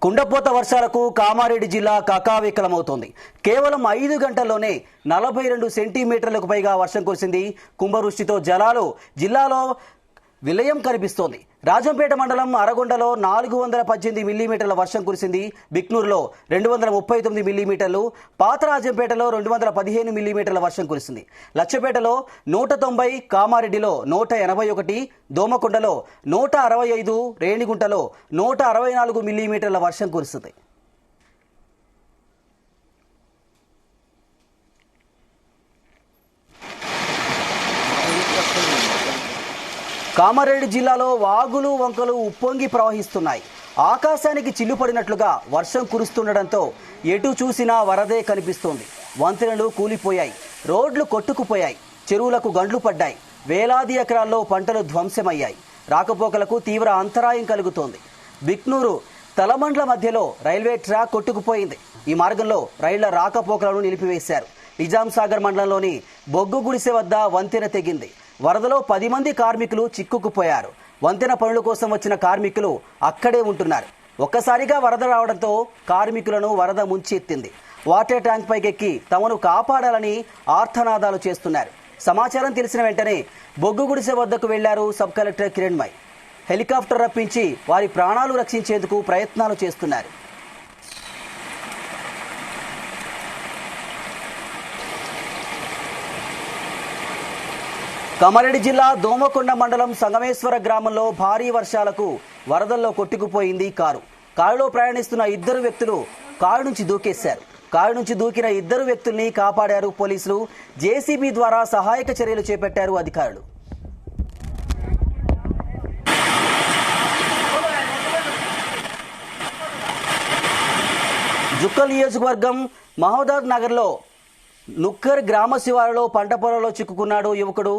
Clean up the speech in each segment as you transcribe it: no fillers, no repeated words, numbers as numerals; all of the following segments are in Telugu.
కుండపోత వర్షాలకు కామారెడ్డి జిల్లా కకావికలమవుతోంది. కేవలం 5 గంటల్లోనే 42 సెంటీమీటర్లకు పైగా వర్షం కురిసింది. కుంభవృష్టితో జలాలు జిల్లాలో విలయం కనిపిస్తోంది. రాజంపేట మండలం అరగొండలో 418 మిల్లీమీటర్ల వర్షం కురిసింది. బిక్నూరులో 239 మిల్లీమీటర్లు, పాత రాజంపేటలో 215 మిల్లీమీటర్ల వర్షం కురిసింది. లచ్చపేటలో 190, కామారెడ్డిలో 181, దోమకొండలో 165, రేణిగుంటలో 164 మిల్లీమీటర్ల వర్షం కురిసింది. కామారెడ్డి జిల్లాలో వాగులు వంకలు ఉప్పొంగి ప్రవహిస్తున్నాయి. ఆకాశానికి చిల్లుపడినట్లుగా వర్షం కురుస్తుండటంతో ఎటు చూసినా వరదే కనిపిస్తోంది. వంతెనలు కూలిపోయాయి, రోడ్లు కొట్టుకుపోయాయి, చెరువులకు గండ్లు పడ్డాయి, వేలాది ఎకరాల్లో పంటలు ధ్వంసమయ్యాయి. రాకపోకలకు తీవ్ర అంతరాయం కలుగుతోంది. బిక్నూరు తలమండ్ల మధ్యలో రైల్వే ట్రాక్ కొట్టుకుపోయింది. ఈ మార్గంలో రైళ్ల రాకపోకలను నిలిపివేశారు. నిజాం సాగర్ మండలంలోని బొగ్గు గుడిసె వద్ద వంతెన తెగింది. వరదలో 10 మంది కార్మికులు చిక్కుకుపోయారు. వంతెన పనుల కోసం వచ్చిన కార్మికులు అక్కడే ఉంటున్నారు. ఒక్కసారిగా వరద రావడంతో కార్మికులను వరద ముంచెత్తింది. వాటర్ ట్యాంక్ పైకెక్కి తమను కాపాడాలని ఆర్తనాదాలు చేస్తున్నారు. సమాచారం తెలిసిన వెంటనే బొగ్గు గుడిసె వద్దకు వెళ్లారు సబ్ కలెక్టర్ కిరణ్మయ్. హెలికాప్టర్ రప్పించి వారి ప్రాణాలు రక్షించేందుకు ప్రయత్నాలు చేస్తున్నారు. కామారెడ్డి జిల్లా దోమకొండ మండలం సంగమేశ్వర గ్రామంలో భారీ వర్షాలకు వరదల్లో కొట్టుకుపోయింది కారు. కారులో ప్రయాణిస్తున్న 2 వ్యక్తులు కారు నుంచి దూకేశారు. కారు నుంచి దూకిన 2 వ్యక్తుల్ని కాపాడారు పోలీసులు. జేసీబీ ద్వారా సహాయక చర్యలు చేపట్టారు అధికారులు. జుక్కల్ నియోజకవర్గం మహోదాద్ నగర్లో నుక్కర్ గ్రామ శివారులో పంట పొలంలో చిక్కుకున్నాడు యువకుడు.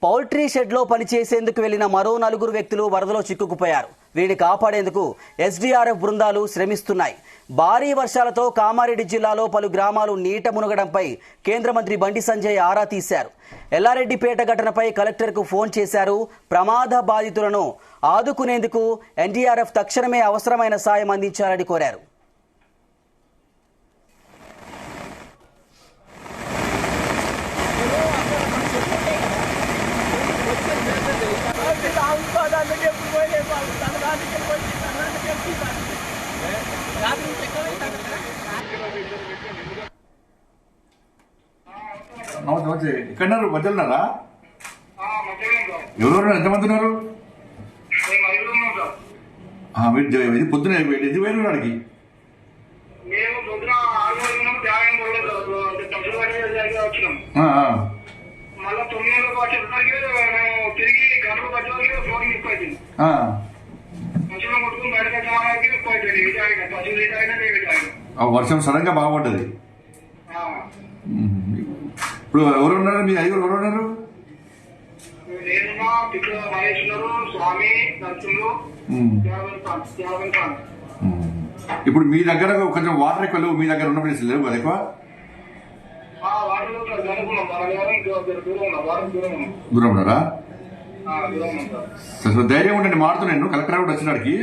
పౌల్ట్రీ షెడ్లో పనిచేసేందుకు వెళ్లిన మరో 4 వ్యక్తులు వరదలో చిక్కుకుపోయారు. వీరిని కాపాడేందుకు ఎస్డీఆర్ఎఫ్ బృందాలు శ్రమిస్తున్నాయి. భారీ వర్షాలతో కామారెడ్డి జిల్లాలో పలు గ్రామాలు నీట మునగడంపై కేంద్ర మంత్రి బండి సంజయ్ ఆరా తీశారు. ఎల్లారెడ్డిపేట ఘటనపై కలెక్టర్కు ఫోన్ చేశారు. ప్రమాద బాధితులను ఆదుకునేందుకు ఎన్డీఆర్ఎఫ్ తక్షణమే అవసరమైన సాయం అందించాలని కోరారు. ఇక్కడ వద్దలున్నారా? ఎవరెవరు ఎంతమంది ఉన్నారు? ఇది పొద్దున ఇది వేరు వాడికి వర్షం సడన్ గా బాగుపడ్డది. ఇప్పుడు ఎవరు ఉన్నారు? మీ 5 ఎవరు ఉన్నారు? ఇప్పుడు మీ దగ్గర కొంచెం వాటర్ ఎక్కువ లేవు. మీ దగ్గర ఉన్న ప్లేస్ లేవు కదా ఎక్కువ? దూరం ఉన్నారా? ధైర్యం ఉండండి, మారుతున్నాను. కలెక్టర్ కూడా వచ్చినాడికి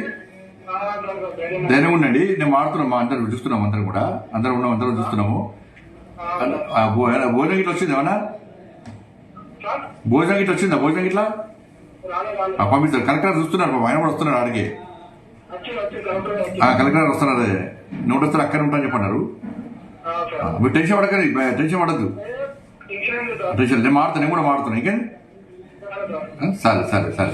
ధైర్యం ఉండండి. నేను మారుతున్నాం, మా అందరం చూస్తున్నాము. అందరం కూడా అందరం ఉన్నాం, అందరం చూస్తున్నాము. భోజనం గిట్లా వచ్చింది ఏమన్నా? భోజనం గిట్లా వచ్చిందా? భోజనం గిట్లా పంపిస్తారు. కలెక్టర్ చూస్తున్నారు, ఆయన కూడా వస్తున్నారు. ఆడికి కలెక్టర్ వస్తున్నారు. నోట్ వస్తారు, అక్కడ ఉంటాను చెప్పన్నారు. మీరు టెన్షన్ పడకండి, టెన్షన్ పడద్దు. టెన్షన్ నేను మారుతాను, నేను కూడా మారుతాను. ఇంకేం? సరే సరే సరే.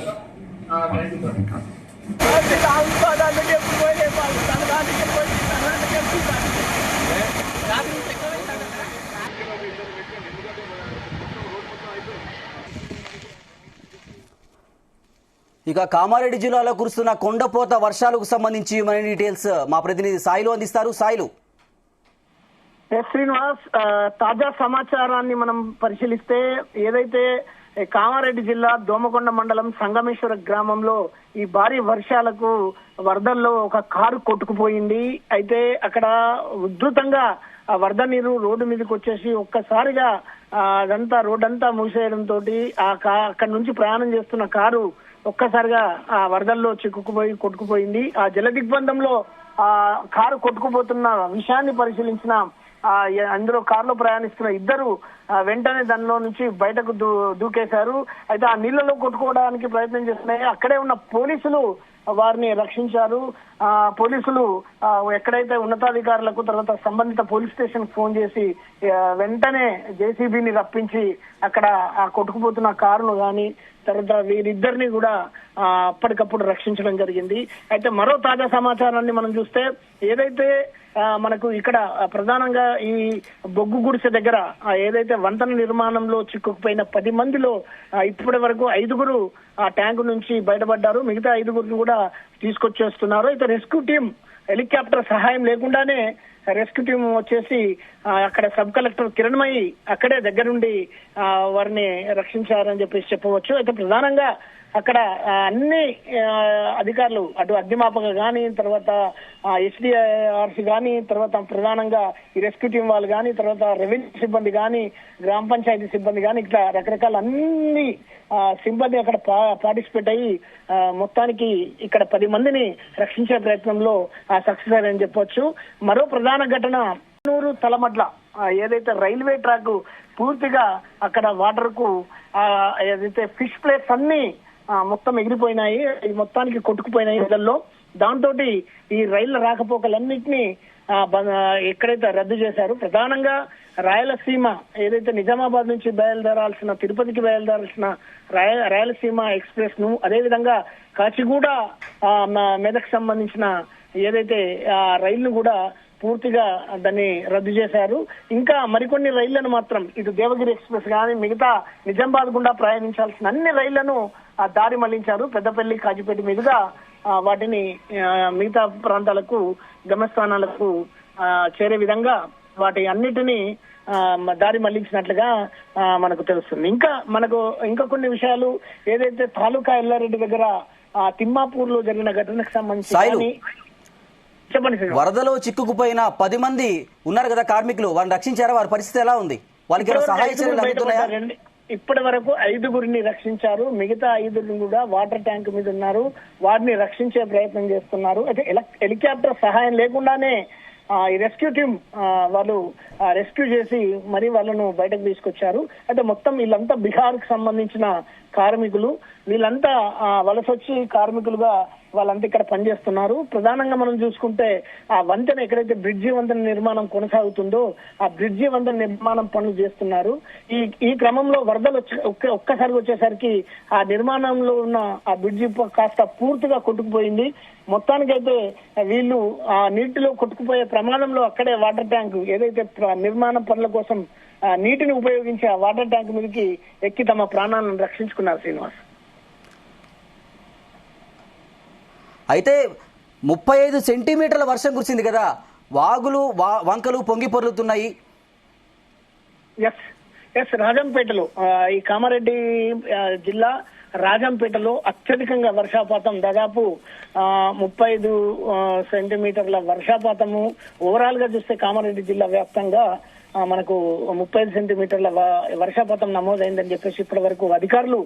ఇక కామారెడ్డి జిల్లాలో కురుస్తున్న కొండపోత వర్షాలకు సంబంధించి మన డీటెయిల్స్ మా ప్రతినిధి సాయిలు అందిస్తారు. సాయిలు. శ్రీనివాస్, తాజా సమాచారాన్ని మనం పరిశీలిస్తే ఏదైతే కామారెడ్డి జిల్లా దోమకొండ మండలం సంగమేశ్వర గ్రామంలో ఈ భారీ వర్షాలకు వరదల్లో ఒక కారు కొట్టుకుపోయింది. అయితే అక్కడ ఉధృతంగా వరద నీరు రోడ్డు మీదకి వచ్చేసి ఒక్కసారిగా అదంతా రోడ్డంతా మూసేయడంతో అక్కడి నుంచి ప్రయాణం చేస్తున్న కారు ఒక్కసారిగా ఆ వరదల్లో చిక్కుకుపోయి కొట్టుకుపోయింది. ఆ జల దిగ్బంధంలో ఆ కారు కొట్టుకుపోతున్న విషయాన్ని పరిశీలించిన అందులో కారులో ప్రయాణిస్తున్న ఇద్దరు వెంటనే దానిలో నుంచి బయటకు దూకేశారు. అయితే ఆ నీళ్లలో కొట్టుకోవడానికి ప్రయత్నం చేస్తున్నాయి. అక్కడే ఉన్న పోలీసులు వారిని రక్షించారు. పోలీసులు ఎక్కడైతే ఉన్నతాధికారులకు తర్వాత సంబంధిత పోలీస్ స్టేషన్ ఫోన్ చేసి వెంటనే జేసీబీని రప్పించి అక్కడ ఆ కొట్టుకుపోతున్న కారును గాని తర్వాత వీరిద్దరిని కూడా అప్పటికప్పుడు రక్షించడం జరిగింది. అయితే మరో తాజా సమాచారాన్ని మనం చూస్తే ఏదైతే మనకు ఇక్కడ ప్రధానంగా ఈ బొగ్గు గుడిసె దగ్గర ఏదైతే వంతెన నిర్మాణంలో చిక్కుకుపోయిన 10 మందిలో ఇప్పటి వరకు 5గురు ఆ ట్యాంకు నుంచి బయటపడ్డారు. మిగతా 5గురిని కూడా తీసుకొచ్చేస్తున్నారు. అయితే రెస్క్యూ టీం హెలికాప్టర్ సహాయం లేకుండానే రెస్క్యూ టీం వచ్చేసి అక్కడ సబ్ కలెక్టర్ కిరణ్మయి అక్కడే దగ్గరుండి వారిని రక్షించారని చెప్పేసి చెప్పవచ్చు. అయితే ప్రధానంగా అక్కడ అన్ని అధికారులు అటు అగ్నిమాపక గాని తర్వాత ఎస్డిఆర్సి గాని తర్వాత ప్రధానంగా ఈ రెస్క్యూ టీం వాళ్ళు గాని తర్వాత రెవెన్యూ సిబ్బంది గాని గ్రామ పంచాయతీ సిబ్బంది గాని ఇట్లా రకరకాల అన్ని సిబ్బంది అక్కడ పార్టిసిపేట్ అయ్యి మొత్తానికి ఇక్కడ 10 మందిని రక్షించే ప్రయత్నంలో సక్సెస్ అయ్యారని చెప్పొచ్చు. మరో ప్రధాన ఘటన తలమడ్ల ఏదైతే రైల్వే ట్రాక్ పూర్తిగా అక్కడ వాటర్ కు ఏదైతే ఫిష్ ప్లేట్స్ అన్ని మొత్తం ఎగిరిపోయినాయి. మొత్తానికి కొట్టుకుపోయినాయి ఇళ్లలో. దాంతో ఈ రైళ్ల రాకపోకలన్నింటినీ ఎక్కడైతే రద్దు చేశారు. ప్రధానంగా రాయలసీమ ఏదైతే నిజామాబాద్ నుంచి బయలుదేరాల్సిన తిరుపతికి బయలుదేరాల్సిన రాయలసీమ ఎక్స్ప్రెస్ ను అదేవిధంగా కాచిగూడ మెదక్ సంబంధించిన ఏదైతే రైళ్లు కూడా పూర్తిగా దాన్ని రద్దు చేశారు. ఇంకా మరికొన్ని రైళ్లను మాత్రం ఇటు దేవగిరి ఎక్స్ప్రెస్ కానీ మిగతా నిజామాబాద్ గుండా ప్రయాణించాల్సిన అన్ని రైళ్లను దారి మళ్లించారు. పెద్దపల్లి కాజిపేట మీదుగా వాటిని మిగతా ప్రాంతాలకు గమ్యస్థానాలకు చేరే విధంగా వాటి అన్నిటినీ దారి మళ్లించినట్లుగా మనకు తెలుస్తుంది. ఇంకా కొన్ని విషయాలు ఏదైతే తాలూకా ఎల్లారెడ్డి దగ్గర తిమ్మాపూర్ లో జరిగిన ఘటనకు సంబంధించి చెప్పండి. వరదలో చిక్కుకుపోయిన 10 మంది ఉన్నారు కదా కార్మికులు, వారిని రక్షించారా? వారి పరిస్థితి ఎలా ఉంది? వాళ్ళకి సహాయ చర్యలు అందుతున్నాయా? ఇప్పటి వరకు 5గురిని రక్షించారు. మిగతా 5 కూడా వాటర్ ట్యాంక్ మీద ఉన్నారు. వారిని రక్షించే ప్రయత్నం చేస్తున్నారు. అయితే హెలికాప్టర్ సహాయం లేకుండానే ఈ రెస్క్యూ టీం వాళ్ళు రెస్క్యూ చేసి మరి వాళ్ళను బయటకు తీసుకొచ్చారు. అయితే మొత్తం వీళ్ళంతా బీహార్ కు సంబంధించిన కార్మికులు. వీళ్ళంతా వలసొచ్చి కార్మికులుగా వాళ్ళంతా ఇక్కడ పనిచేస్తున్నారు. ప్రధానంగా మనం చూసుకుంటే ఆ వంతెన ఎక్కడైతే బ్రిడ్జి వంతెన నిర్మాణం కొనసాగుతుందో ఆ బ్రిడ్జి వంతెన నిర్మాణం పనులు చేస్తున్నారు. ఈ క్రమంలో వరదలు ఒక్కసారి వచ్చేసరికి ఆ నిర్మాణంలో ఉన్న ఆ బ్రిడ్జి కాస్త పూర్తిగా కొట్టుకుపోయింది. మొత్తానికైతే వీళ్ళు ఆ నీటిలో కొట్టుకుపోయే ప్రమాదంలో అక్కడే వాటర్ ట్యాంక్ ఏదైతే నిర్మాణ పనుల కోసం నీటిని ఉపయోగించి ఆ వాటర్ ట్యాంక్ మీదకి ఎక్కి తమ ప్రాణాలను రక్షించుకున్నారు. శ్రీనివాస్, అయితే 35 సెంటీమీటర్ల వర్షం కురిసింది కదా, వాగులు వంకలు పొంగి పొర్లుతున్నాయి. ఎస్ రాజంపేటలో ఈ కామారెడ్డి జిల్లా రాజంపేటలో అత్యధికంగా వర్షపాతం దాదాపు 35 సెంటీమీటర్ల వర్షపాతము. ఓవరాల్ గా చూస్తే కామారెడ్డి జిల్లా వ్యాప్తంగా మనకు 35 సెంటీమీటర్ల వర్షపాతం నమోదైందని చెప్పేసి ఇప్పటి వరకు అధికారులు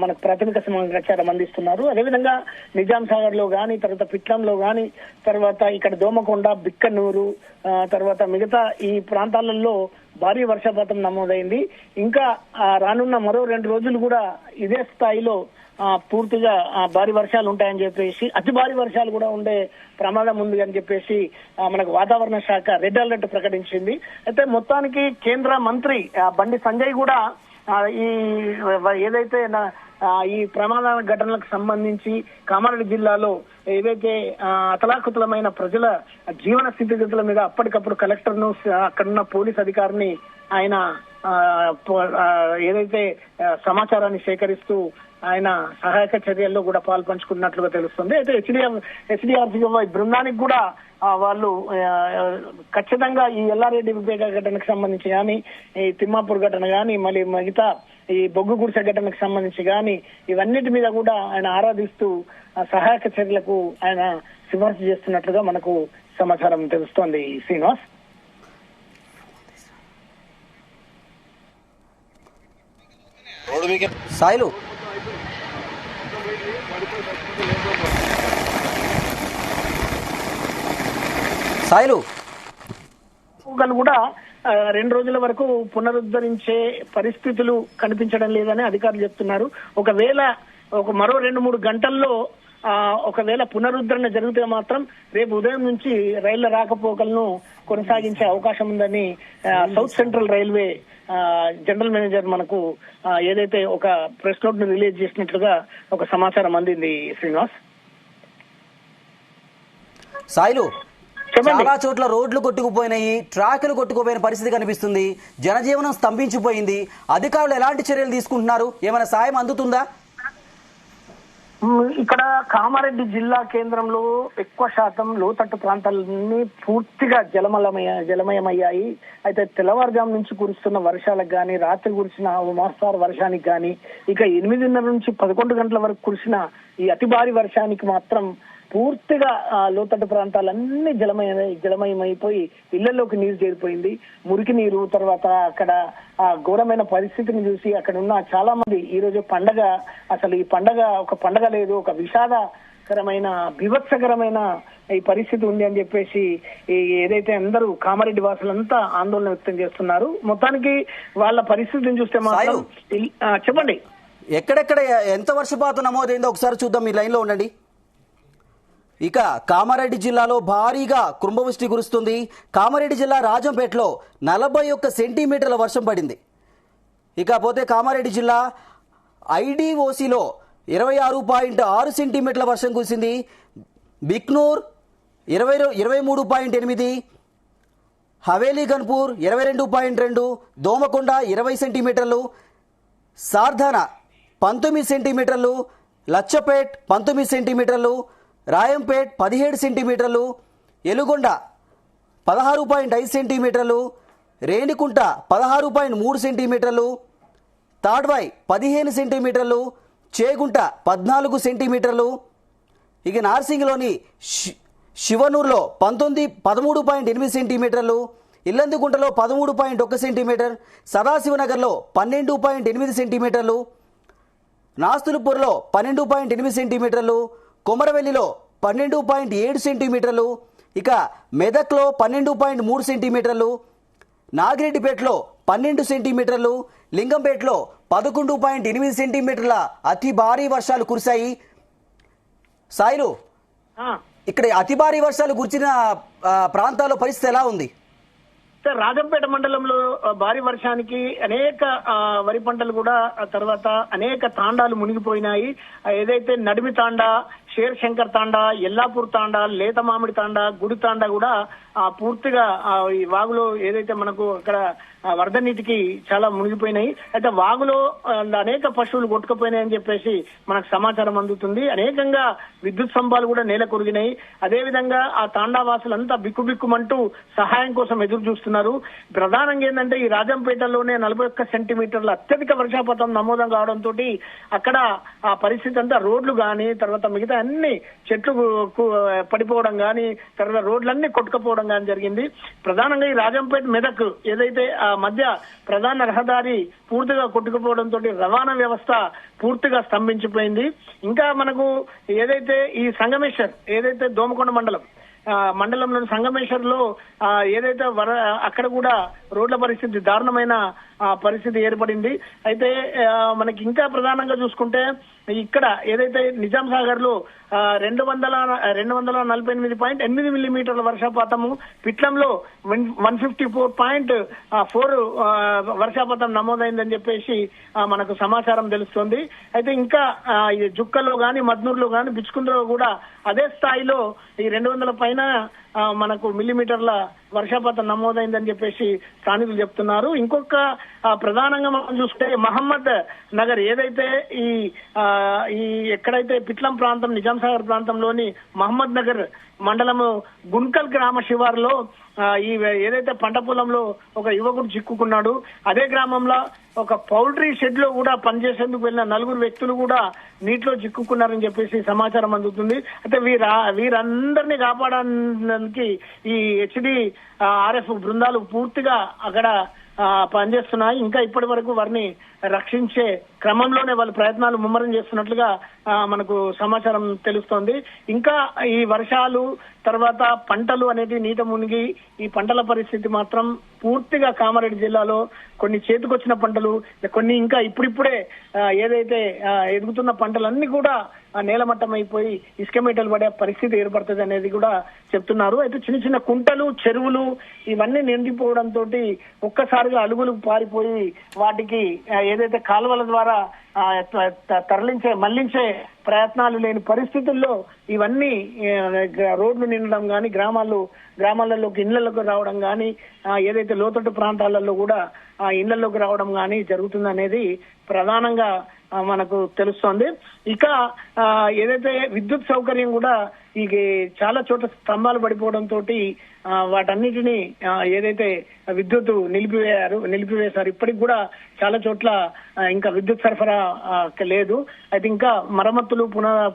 మనకు ప్రాథమిక సమాచారం అందిస్తున్నారు. అదేవిధంగా నిజాం సాగర్ లో గాని తర్వాత పిట్లంలో గాని తర్వాత ఇక్కడ దోమకొండ బిక్కనూరు తర్వాత మిగతా ఈ ప్రాంతాలలో భారీ వర్షపాతం నమోదైంది. ఇంకా రానున్న మరో 2 రోజులు కూడా ఇదే స్థాయిలో పూర్తిగా భారీ వర్షాలు ఉంటాయని చెప్పేసి అతి భారీ వర్షాలు కూడా ఉండే ప్రమాదం ఉంది అని చెప్పేసి మనకు వాతావరణ శాఖ రెడ్ అలర్ట్ ప్రకటించింది. అయితే మొత్తానికి కేంద్ర మంత్రి బండి సంజయ్ కూడా ఈ ఏదైతే ఈ ప్రమాద ఘటనలకు సంబంధించి కామారెడ్డి జిల్లాలో ఏదైతే అతలాకుతలమైన ప్రజల జీవన స్థితిగతుల మీద అప్పటికప్పుడు కలెక్టర్ ను అక్కడున్న పోలీస్ అధికారిని ఆయన ఏదైతే సమాచారాన్ని సేకరిస్తూ ఆయన సహాయక చర్యల్లో కూడా పాల్పంచుకున్నట్లుగా తెలుస్తుంది. అయితే హెచ్డిఆర్సీ బృందానికి కూడా వాళ్ళు ఖచ్చితంగా ఈ ఎల్లారెడ్డిపేట ఘటనకు సంబంధించి కానీ ఈ తిమ్మాపూర్ ఘటన కానీ మళ్ళీ మిగతా ఈ బొగ్గు గుడిసె ఘటనకు సంబంధించి కానీ ఇవన్నిటి మీద కూడా ఆయన ఆరాధిస్తూ సహాయక చర్యలకు ఆయన సిఫార్సు చేస్తున్నట్లుగా మనకు సమాచారం తెలుస్తోంది. శ్రీనివాస్, సాయిలు సాయిలు కూడా 2 రోజుల వరకు పునరుద్ధరించే పరిస్థితులు కనిపించడం లేదని అధికారులు చెప్తున్నారు. ఒకవేళ మరో 2-3 గంటల్లో ఒకవేళ పునరుద్ధరణ జరిగితే మాత్రం రేపు ఉదయం నుంచి రైళ్ల రాకపోకలను కొనసాగించే అవకాశం ఉందని south central railway general manager మనకు ఏదైతే ఒక ప్రెస్ నోట్ ను రిలీజ్ చేసినట్లుగా ఒక సమాచారం అందింది. శ్రీనివాస్, సాయిలు, చాలా చోట్ల రోడ్లు కొట్టుకుపోయినాయి, ట్రాకులు కొట్టుకుపోయిన పరిస్థితి కనిపిస్తుంది, జనజీవనం స్తంభించిపోయింది. అధికారులు ఎలాంటి చర్యలు తీసుకుంటున్నారు? ఏమైనా సాయం అందుతుందా? ఇక్కడ కామారెడ్డి జిల్లా కేంద్రంలో ఎక్కువ శాతం లోతట్టు ప్రాంతాలన్నీ పూర్తిగా జలమయమయ్యాయి. అయితే తెల్లవారుజాము నుంచి కురుస్తున్న వర్షాలకు గాని, రాత్రి కురిసిన మోస్తారు వర్షానికి గాని, ఇక 8:30 నుంచి 11 గంటల వరకు కురిసిన ఈ అతి భారీ వర్షానికి మాత్రం పూర్తిగా లోతట్టు ప్రాంతాలన్నీ జలమయమైపోయి ఇళ్లలోకి నీరు చేరిపోయింది. మురికి నీరు, తర్వాత అక్కడ ఆ ఘోరమైన పరిస్థితిని చూసి అక్కడ ఉన్న చాలా మంది ఈ రోజు పండగ, అసలు ఈ పండగ ఒక పండగ లేదు, ఒక విషాదకరమైన బీభత్సకరమైన ఈ పరిస్థితి ఉంది అని చెప్పేసి ఏదైతే అందరూ కామారెడ్డి వాసులంతా ఆందోళన వ్యక్తం చేస్తున్నారు. మొత్తానికి వాళ్ళ పరిస్థితిని చూస్తే మాత్రం చెప్పండి, ఎక్కడెక్కడ ఎంత వర్షపాతం నమోదైందో ఒకసారి చూద్దాం. మీ లైన్ లో ఉండండి. ఇక కామారెడ్డి జిల్లాలో భారీగా కుంభవృష్టి కురుస్తుంది. కామారెడ్డి జిల్లా రాజంపేటలో 41 సెంటీమీటర్ల వర్షం పడింది. ఇకపోతే కామారెడ్డి జిల్లా ఐడిఓసిలో 26.6 సెంటీమీటర్ల వర్షం కురిసింది. బిక్నూర్ 23.8, హవేలీ గన్పూర్ 22.2, దోమకొండ 20 సెంటీమీటర్లు, సార్ధానా 19 సెంటీమీటర్లు, లచ్చపేట్ 19 సెంటీమీటర్లు, రాయంపేట్ 17 సెంటీమీటర్లు, ఎలుగొండ 16.5 సెంటీమీటర్లు, రేణికుంట 16.3 సెంటీమీటర్లు, తాడ్వాయ్ 15 సెంటీమీటర్లు, చేగుంట 14 సెంటీమీటర్లు, ఇక నార్సింగ్లోని శివనూరులో 13.8 సెంటీమీటర్లు, ఇల్లందుకుంటలో 13.1 సెంటీమీటర్, సదాశివనగర్లో 12.8 సెంటీమీటర్లు, నాస్తులపూర్లో 12.8 సెంటీమీటర్లు, కొమరవెల్లిలో 12.7 సెంటీమీటర్లు, ఇక మెదక్లో 12.3 సెంటీమీటర్లు, నాగిరెడ్డిపేటలో 12 సెంటీమీటర్లు, లింగంపేటలో 11.8 సెంటీమీటర్ల అతి భారీ వర్షాలు కురిశాయి. సాయిలు, ఇక్కడ అతి భారీ వర్షాలు కురిసిన ప్రాంతాల్లో పరిస్థితి ఎలా ఉంది? రాజంపేట మండలంలో భారీ వర్షానికి అనేక వరి పంటలు కూడా, తర్వాత అనేక తాండాలు మునిగిపోయినాయి. ఏదైతే నడిమి తాండా, షేర్ శంకర్ తాండా, ఎల్లాపూర్ తాండా, లేత మామిడి తాండా, గుడి తాండా కూడా పూర్తిగా ఈ వాగులో ఏదైతే మనకు అక్కడ వరద నీటికి చాలా మునిగిపోయినాయి. అయితే వాగులో అనేక పశువులు కొట్టుకుపోయినాయని చెప్పేసి మనకు సమాచారం అందుతుంది. అనేకంగా విద్యుత్ స్తంభాలు కూడా నేల కొరిగినాయి. అదేవిధంగా ఆ తాండావాసులంతా బిక్కుబిక్కుమంటూ సహాయం కోసం ఎదురు చూస్తున్నారు. ప్రధానంగా ఏంటంటే ఈ రాజంపేటలోనే 41 సెంటీమీటర్ల అత్యధిక వర్షపాతం నమోదు కావడంతో అక్కడ ఆ పరిస్థితి అంతా రోడ్లు గాని, తర్వాత మిగతా అన్ని చెట్లు పడిపోవడం గాని, తర్వాత రోడ్లన్నీ కొట్టుకుపోవడం గాని జరిగింది. ప్రధానంగా ఈ రాజంపేట మెదక్ ఏదైతే ఆ మధ్య ప్రధాన రహదారి పూర్తిగా కొట్టుకుపోవడంతో రవాణా వ్యవస్థ పూర్తిగా స్తంభించిపోయింది. ఇంకా మనకు ఏదైతే ఈ సంగమేశ్వర్, ఏదైతే దోమకొండ మండలంలోని సంగమేశ్వర్ లో ఏదైతే అక్కడ కూడా రోడ్ల పరిస్థితి దారుణమైన పరిస్థితి ఏర్పడింది. అయితే మనకి ఇంకా ప్రధానంగా చూసుకుంటే ఇక్కడ ఏదైతే నిజాం సాగర్ లో 248.8 మిల్లీమీటర్ల వర్షపాతము, పిట్లంలో 154.4 వర్షపాతం నమోదైందని చెప్పేసి మనకు సమాచారం తెలుస్తోంది. అయితే ఇంకా జుక్కల్లో గాని, మద్నూరులో గాని, బిచ్చుకుందలో కూడా అదే స్థాయిలో ఈ 200 పైన మనకు మిల్లీమీటర్ల వర్షపాతం నమోదైందని చెప్పేసి స్థానికులు చెప్తున్నారు. ఇంకొక ప్రధానంగా మనం చూస్తే మహమ్మద్ నగర్ ఏదైతే ఈ ఎక్కడైతే పిట్లం ప్రాంతం, నిజాం సాగర్ ప్రాంతంలోని మహమ్మద్ నగర్ మండలము గున్కల్ గ్రామ శివారులో ఈ ఏదైతే పంట పొలంలో ఒక యువకుడు చిక్కుకున్నాడు. అదే గ్రామంలో ఒక పౌల్ట్రీ షెడ్ లో కూడా పనిచేసేందుకు వెళ్ళిన 4 వ్యక్తులు కూడా నీటిలో చిక్కుకున్నారని చెప్పేసి సమాచారం అందుతుంది. అయితే వీరందరినీ కాపాడడానికి ఈ HDRF బృందాలు పూర్తిగా అక్కడ పనిచేస్తున్నాయి. ఇంకా ఇప్పటి వరకు వారిని రక్షించే క్రమంలోనే వాళ్ళు ప్రయత్నాలు ముమ్మరం చేస్తున్నట్లుగా మనకు సమాచారం తెలుస్తోంది. ఇంకా ఈ వర్షాలు తర్వాత పంటలు అనేది నీట మునిగి ఈ పంటల పరిస్థితి మాత్రం పూర్తిగా కామారెడ్డి జిల్లాలో కొన్ని చేతికొచ్చిన పంటలు, కొన్ని ఇంకా ఇప్పుడిప్పుడే ఏదైతే ఎదుగుతున్న పంటలన్నీ కూడా నేలమట్టం అయిపోయి ఇసుక మేటలు పడే పరిస్థితి ఏర్పడుతుంది అనేది కూడా చెప్తున్నారు. అయితే చిన్న చిన్న కుంటలు, చెరువులు ఇవన్నీ నిండిపోవడంతో ఒక్కసారిగా అలుగులు పారిపోయి వాటికి ఏదైతే కాలువల ద్వారా మళ్లించే ప్రయత్నాలు లేని పరిస్థితుల్లో ఇవన్నీ రోడ్లు నిండడం కానీ, గ్రామాలలోకి ఇళ్లలోకి రావడం కానీ, ఏదైతే లోతట్టు ప్రాంతాలలో కూడా ఇళ్లలోకి రావడం కానీ జరుగుతుందనేది ప్రధానంగా మనకు తెలుస్తోంది. ఇక ఏదైతే విద్యుత్ సౌకర్యం కూడా ఈ చాలా చోట్ల స్తంభాలు పడిపోవడంతో వాటన్నిటిని ఏదైతే విద్యుత్ నిలిపివేశారు. ఇప్పటికి కూడా చాలా చోట్ల ఇంకా విద్యుత్ సరఫరా లేదు. అయితే ఇంకా మరమ్మతులు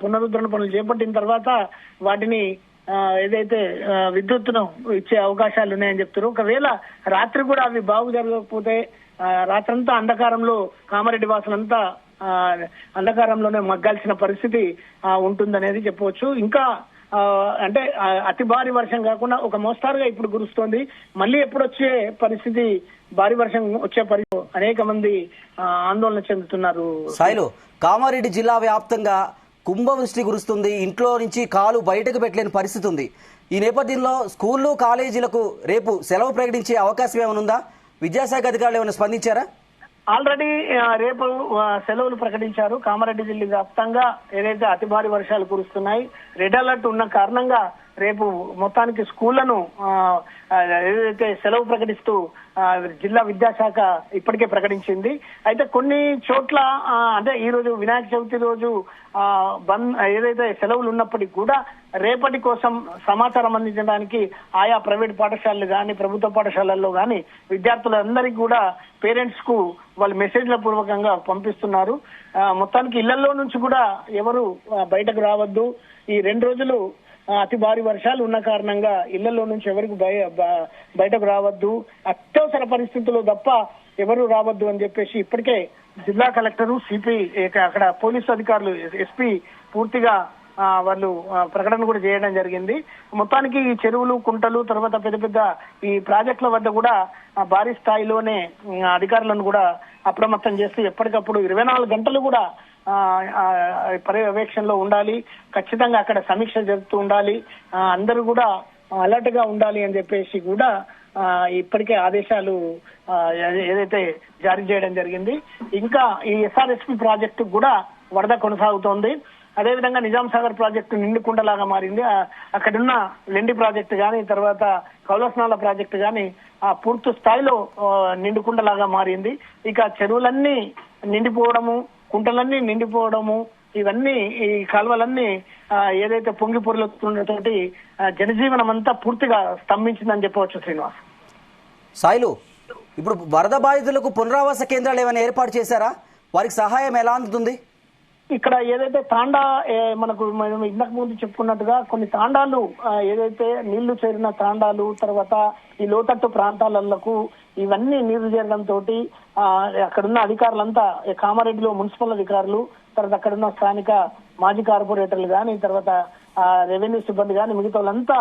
పునరుద్ధరణ పనులు చేపట్టిన తర్వాత వాటిని ఏదైతే విద్యుత్తును ఇచ్చే అవకాశాలు ఉన్నాయని చెప్తారు. ఒకవేళ రాత్రి కూడా అవి బాగు జరగకపోతే రాత్రంతా అంధకారంలో కామారెడ్డి వాసులంతా అంధకారంలోనే మగ్గాల్సిన పరిస్థితి ఉంటుందనేది చెప్పవచ్చు. ఇంకా అంటే అతి భారీ వర్షం కాకుండా ఒక మోస్తారుగా ఇప్పుడు కురుస్తోంది. మళ్ళీ ఎప్పుడు వచ్చే పరిస్థితి, భారీ వర్షం వచ్చే పరిస్థితి అనేక మంది ఆందోళన చెందుతున్నారు. సాయిలు, కామారెడ్డి జిల్లా వ్యాప్తంగా కుంభవృష్టి కురుస్తుంది. ఇంట్లో నుంచి కాలు బయటకు పెట్టలేని పరిస్థితి ఉంది. ఈ నేపథ్యంలో స్కూళ్లు, కాలేజీలకు రేపు సెలవు ప్రకటించే అవకాశం ఏమైనా ఉందా? విద్యాశాఖ అధికారులు ఏమైనా స్పందించారా? ఆల్రెడీ రేపు సెలవులు ప్రకటించారు. కామారెడ్డి జిల్లా వ్యాప్తంగా ఏదైతే అతి భారీ వర్షాలు కురుస్తున్నాయి, రెడ్ అలర్ట్ ఉన్న కారణంగా రేపు మొత్తానికి స్కూళ్లను ఏదైతే సెలవు ప్రకటిస్తూ జిల్లా విద్యాశాఖ ఇప్పటికే ప్రకటించింది. అయితే కొన్ని చోట్ల అంటే ఈ రోజు వినాయక చవితి రోజు బంద్ ఏదైతే సెలవులు ఉన్నప్పటికీ కూడా రేపటి కోసం సమాచారం అందించడానికి ఆయా ప్రైవేట్ పాఠశాలలు కానీ, ప్రభుత్వ పాఠశాలల్లో కానీ విద్యార్థులందరికీ కూడా పేరెంట్స్ కు వాళ్ళు మెసేజ్ల పూర్వకంగా పంపిస్తున్నారు. మొత్తానికి ఇళ్లలో నుంచి కూడా ఎవరు బయటకు రావద్దు. ఈ 2 రోజులు అతి భారీ వర్షాలు ఉన్న కారణంగా ఇళ్లలో నుంచి ఎవరికి బయటకు రావద్దు, అత్యవసర పరిస్థితుల్లో తప్ప ఎవరు రావద్దు అని చెప్పేసి ఇప్పటికే జిల్లా కలెక్టరు, సిపి, అక్కడ పోలీసు అధికారులు, ఎస్పీ పూర్తిగా వాళ్ళు ప్రకటన కూడా చేయడం జరిగింది. మొత్తానికి ఈ చెరువులు, కుంటలు, తర్వాత పెద్ద పెద్ద ఈ ప్రాజెక్టుల వద్ద కూడా భారీ స్థాయిలోనే అధికారులను కూడా అప్రమత్తం చేస్తూ ఎప్పటికప్పుడు 24 గంటలు కూడా పర్యవేక్షణలో ఉండాలి. ఖచ్చితంగా అక్కడ సమీక్ష జరుపుతూ ఉండాలి. అందరూ కూడా అలర్ట్ గా ఉండాలి అని చెప్పేసి కూడా ఇప్పటికే ఆదేశాలు ఏదైతే జారీ చేయడం జరిగింది. ఇంకా ఈ ఎస్ఆర్ఎస్పీ ప్రాజెక్టు కూడా వరద కొనసాగుతోంది. అదేవిధంగా నిజాం సాగర్ ప్రాజెక్టు నిండుకుండలాగా మారింది. అక్కడున్న లెండి ప్రాజెక్టు గాని, తర్వాత కౌలస్నాల ప్రాజెక్టు గాని పూర్తి స్థాయిలో నిండుకుండలాగా మారింది. ఇక చెరువులన్నీ నిండిపోవడము, కుంటలన్నీ నిండిపోవడము, ఇవన్నీ ఈ కాలువలన్నీ ఏదైతే పొంగి పొరులుతుండటోటి జనజీవనం అంతా పూర్తిగా స్తంభించిందని చెప్పవచ్చు. శ్రీనివాస్, సాయిలు, ఇప్పుడు వరద బాధితులకు పునరావాస కేంద్రాలు ఏమైనా ఏర్పాటు చేశారా? వారికి సహాయం ఎలా అందుతుంది? ఇక్కడ ఏదైతే తాండా మనకు ఇంతకు ముందు చెప్పుకున్నట్టుగా కొన్ని తాండాలు ఏదైతే నీళ్లు చేరిన తాండాలు, తర్వాత ఈ లోతట్టు ప్రాంతాలకు ఇవన్నీ నీళ్లు చేరడంతో అక్కడున్న అధికారులంతా కామారెడ్డిలో మున్సిపల్ అధికారులు, తర్వాత అక్కడున్న స్థానిక మాజీ కార్పొరేటర్లు కానీ, తర్వాత రెవెన్యూ సిబ్బంది కానీ మిగతా వాళ్ళంతా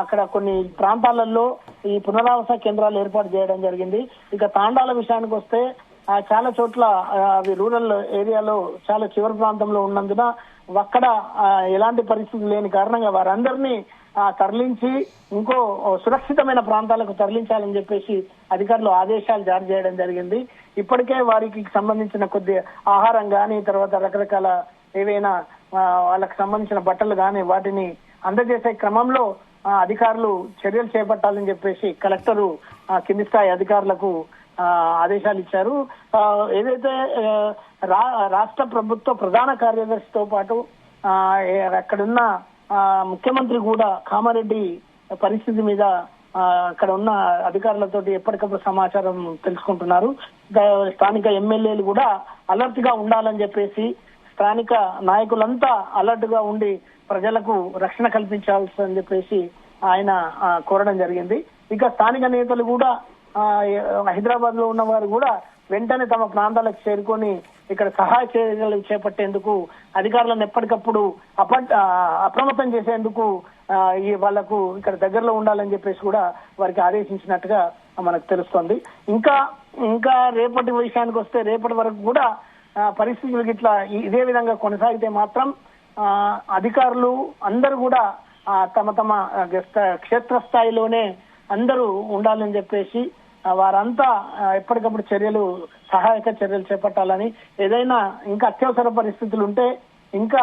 అక్కడ కొన్ని ప్రాంతాలలో ఈ పునరావాస కేంద్రాలు ఏర్పాటు చేయడం జరిగింది. ఇక తాండాల విషయానికి వస్తే చాలా చోట్ల అవి రూరల్ ఏరియాలో చాలా చివరి ప్రాంతంలో ఉన్నందున అక్కడ ఎలాంటి పరిస్థితి లేని కారణంగా వారందరినీ తరలించి ఇంకో సురక్షితమైన ప్రాంతాలకు తరలించాలని చెప్పేసి అధికారులు ఆదేశాలు జారీ చేయడం జరిగింది. ఇప్పటికే వారికి సంబంధించిన కొద్ది ఆహారం కానీ, తర్వాత రకరకాల ఏవైనా వాళ్ళకి సంబంధించిన బట్టలు కానీ వాటిని అందజేసే క్రమంలో అధికారులు చర్యలు చేపట్టాలని చెప్పేసి కలెక్టరు కింది స్థాయి అధికారులకు ఆదేశాలు ఇచ్చారు. ఏదైతే రాష్ట్ర ప్రభుత్వ ప్రధాన కార్యదర్శితో పాటు అక్కడున్న ముఖ్యమంత్రి కూడా కామారెడ్డి పరిస్థితి మీద అక్కడ ఉన్న అధికారులతో ఎప్పటికప్పుడు సమాచారం తెలుసుకుంటున్నారు. స్థానిక ఎమ్మెల్యేలు కూడా అలర్ట్ గా ఉండాలని చెప్పేసి స్థానిక నాయకులంతా అలర్ట్ గా ఉండి ప్రజలకు రక్షణ కల్పించాల్సి అని చెప్పేసి ఆయన కోరడం జరిగింది. ఇక స్థానిక నేతలు కూడా హైదరాబాద్ లో ఉన్న వారు కూడా వెంటనే తమ ప్రాంతాలకు చేరుకొని ఇక్కడ సహాయ చర్యలు చేపట్టేందుకు అధికారులను ఎప్పటికప్పుడు అప్రమత్తం చేసేందుకు వాళ్లకు ఇక్కడ దగ్గరలో ఉండాలని చెప్పేసి కూడా వారికి ఆదేశించినట్టుగా మనకు తెలుస్తోంది. ఇంకా రేపటి విషయానికి వస్తే రేపటి వరకు కూడా పరిస్థితులు ఇట్లా ఇదే విధంగా కొనసాగితే మాత్రం అధికారులు అందరూ కూడా తమ క్షేత్రస్థాయిలోనే అందరూ ఉండాలని చెప్పేసి వారంతా ఎప్పటికప్పుడు సహాయక చర్యలు చేపట్టాలని, ఏదైనా ఇంకా అత్యవసర పరిస్థితులు ఉంటే ఇంకా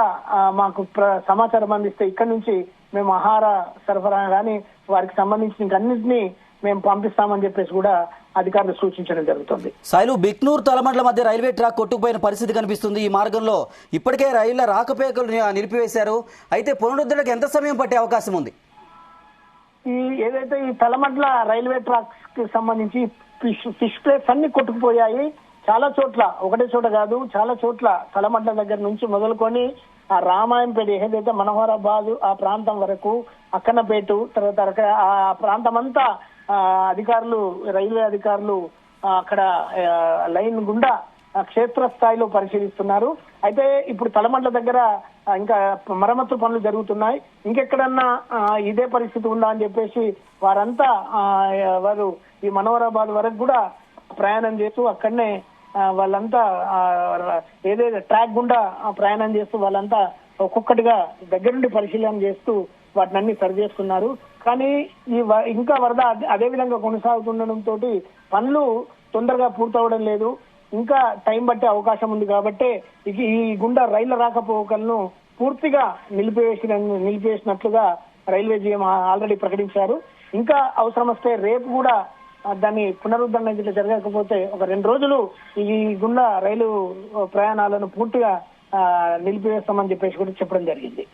మాకు సమాచారం అందిస్తే ఇక్కడి నుంచి మేము ఆహార సరఫరా కానీ వారికి సంబంధించిన ఇంకన్నింటినీ మేము పంపిస్తామని చెప్పేసి కూడా అధికారులు సూచించడం జరుగుతుంది. సాయిలు, బిక్నూర్ తలమండల మధ్య రైల్వే ట్రాక్ కొట్టుకుపోయిన పరిస్థితి కనిపిస్తుంది. ఈ మార్గంలో ఇప్పటికే రైళ్ల రాకపోకలు నిలిపివేశారు. అయితే పునరుద్ధరణకు ఎంత సమయం పట్టే అవకాశం ఉంది? ఏదైతే ఈ తలమండల రైల్వే ట్రాక్ కి సంబంధించి ఫిష్ ప్లేట్స్ అన్ని కొట్టుకుపోయాయి. చాలా చోట్ల, ఒకటే చోట కాదు, చాలా చోట్ల తలమండల దగ్గర నుంచి మొదలుకొని ఆ రామాయంపేట ఏదైతే మనోహరాబాద్ ఆ ప్రాంతం వరకు, అక్కన్నపేట, తర్వాత ఆ ప్రాంతం అంతా అధికారులు, రైల్వే అధికారులు అక్కడ లైన్ గుండా క్షేత్రస్థాయిలో పరిశీలిస్తున్నారు. అయితే ఇప్పుడు తలమండల దగ్గర ఇంకా మరమ్మతు పనులు జరుగుతున్నాయి. ఇంకెక్కడన్నా ఇదే పరిస్థితి ఉందా అని చెప్పేసి వారంతా వారు ఈ మనోహరాబాద్ వరకు కూడా ప్రయాణం చేస్తూ అక్కడనే వాళ్ళంతా ఏదైతే ట్రాక్ గుండా ప్రయాణం చేస్తూ వాళ్ళంతా ఒక్కొక్కటిగా దగ్గరుండి పరిశీలన చేస్తూ వాటిని అన్ని సరి చేసుకున్నారు. కానీ ఇంకా వరద అదే విధంగా కొనసాగుతుండడంతో పనులు తొందరగా పూర్తవడం లేదు. ఇంకా టైం పట్టే అవకాశం ఉంది కాబట్టి ఈ గుండా రైళ్ల రాకపోకలను పూర్తిగా నిలిపివేసినట్లుగా రైల్వే జీఎం ఆల్రెడీ ప్రకటించారు. ఇంకా అవసరం వస్తే రేపు కూడా దాన్ని పునరుద్ధరణ జరగకపోతే ఒక 2 రోజులు ఈ గుండా రైలు ప్రయాణాలను పూర్తిగా నిలిపివేస్తామని చెప్పేసి కూడా చెప్పడం జరిగింది.